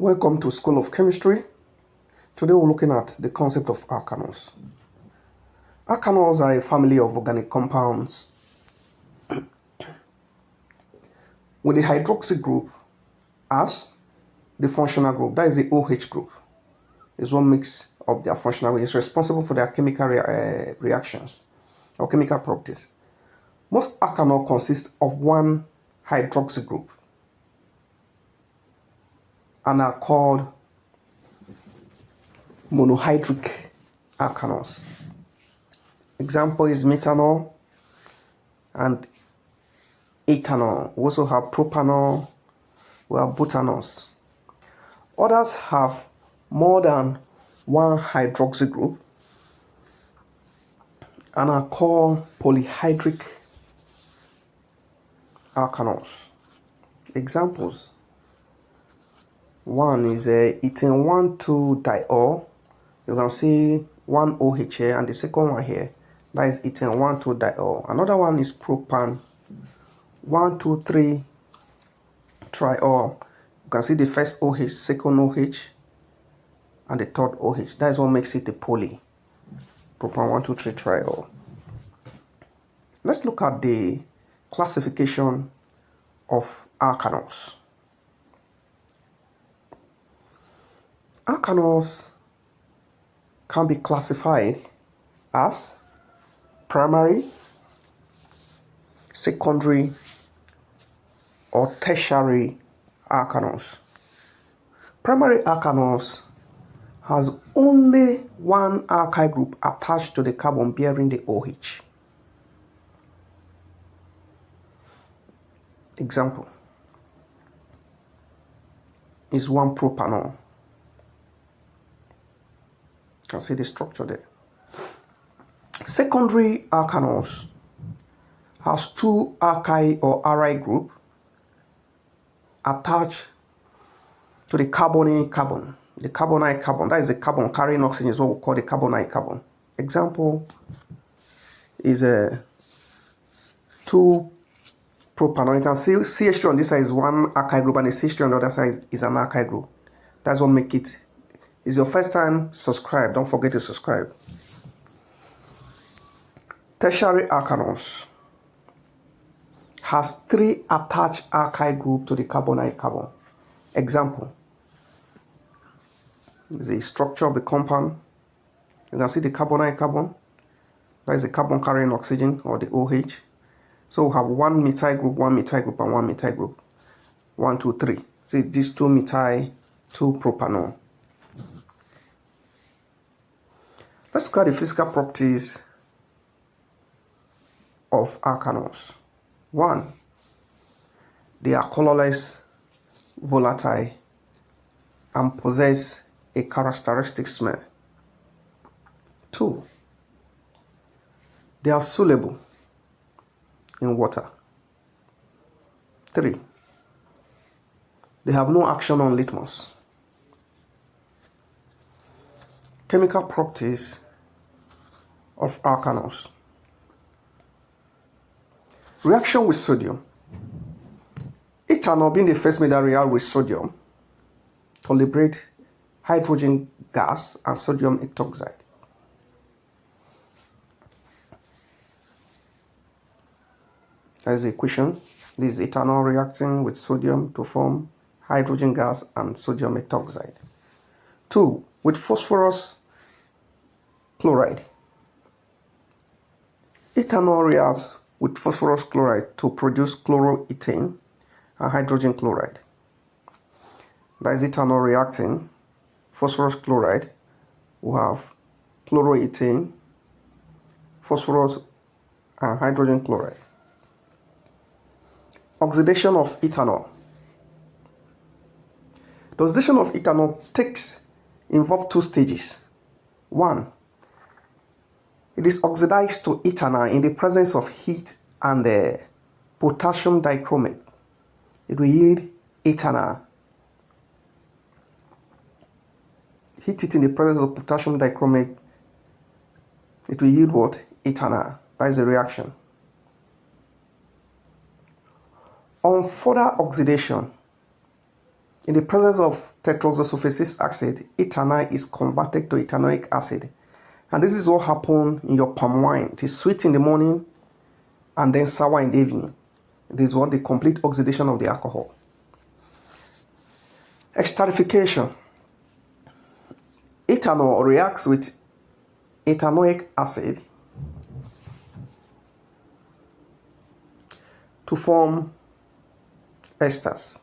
Welcome to School of Chemistry. Today we're looking at the concept of alkanols. Alkanols are a family of organic compounds with the hydroxy group as the functional group. That is the OH group. It's what makes up their functional group. It's responsible for their chemical reactions or chemical properties. Most alkanol consist of one hydroxy group and are called monohydric alkanols. Example is methanol and ethanol. We also have propanol, we have butanols. Others have more than one hydroxy group and are called polyhydric alkanols. Examples: one is ethane 1,2-diol. You can see one OH here and the second one here. That is ethane 1,2-diol. Another one is propan 1,2,3-triol. You can see the first OH, second OH, and the third OH. That is what makes it a poly. Propan 1,2,3-triol. Let's look at the classification of alkanols. Alkanols can be classified as primary, secondary, or tertiary alkanols. Primary alkanols has only one alkyl group attached to the carbon bearing the OH. Example is one propanol. You can see the structure there. Secondary alkanols has two alkyl or aryl group attached to the carbonyl carbon. The carbonyl carbon, that is the carbon carrying oxygen, is what we call the carbonyl carbon. Example is a 2-propanol. You can see CH2 on this side is one alkyl group and the CH3 on the other side is an alkyl group. That's what makes it. It's your first time, subscribe. Don't forget to subscribe. Tertiary alkanols has 3 attached alkyl group to the carbonyl carbon. Example is the structure of the compound. You can see the carbonyl carbon. That is the carbon carrying oxygen or the OH. So we have one methyl group, one methyl group, and one methyl group. 1, 2, 3. See these 2 methyl, 2 propanol. Let's look at the physical properties of alkanols. 1. They are colorless, volatile, and possess a characteristic smell. 2. They are soluble in water. 3. They have no action on litmus. Chemical properties of alkanols. Reaction with sodium. Ethanol, being the first material with sodium, to liberate hydrogen gas and sodium hydroxide. That is the equation. This is ethanol reacting with sodium to form hydrogen gas and sodium hydroxide. 2. With phosphorus chloride. Ethanol reacts with phosphorus chloride to produce chloroethane and hydrogen chloride. That is ethanol reacting phosphorus chloride. We have chloroethane, phosphorus, and hydrogen chloride. Oxidation of ethanol. The oxidation of ethanol involves 2 stages. 1. It is oxidized to ethanol in the presence of heat and potassium dichromate. It will yield ethanol. Heat it in the presence of potassium dichromate. It will yield what? Ethanol. That is the reaction. On further oxidation, In the presence of tetroxosulfuric acid, ethanol is converted to ethanoic acid. And this is what happens in your palm wine. It is sweet in the morning and then sour in the evening. This is what the complete oxidation of the alcohol. Esterification. Ethanol reacts with ethanoic acid to form esters.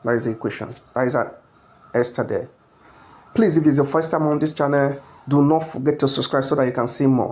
That is the equation. That is an ester there. Please, if it's your first time on this channel, do not forget to subscribe so that you can see more.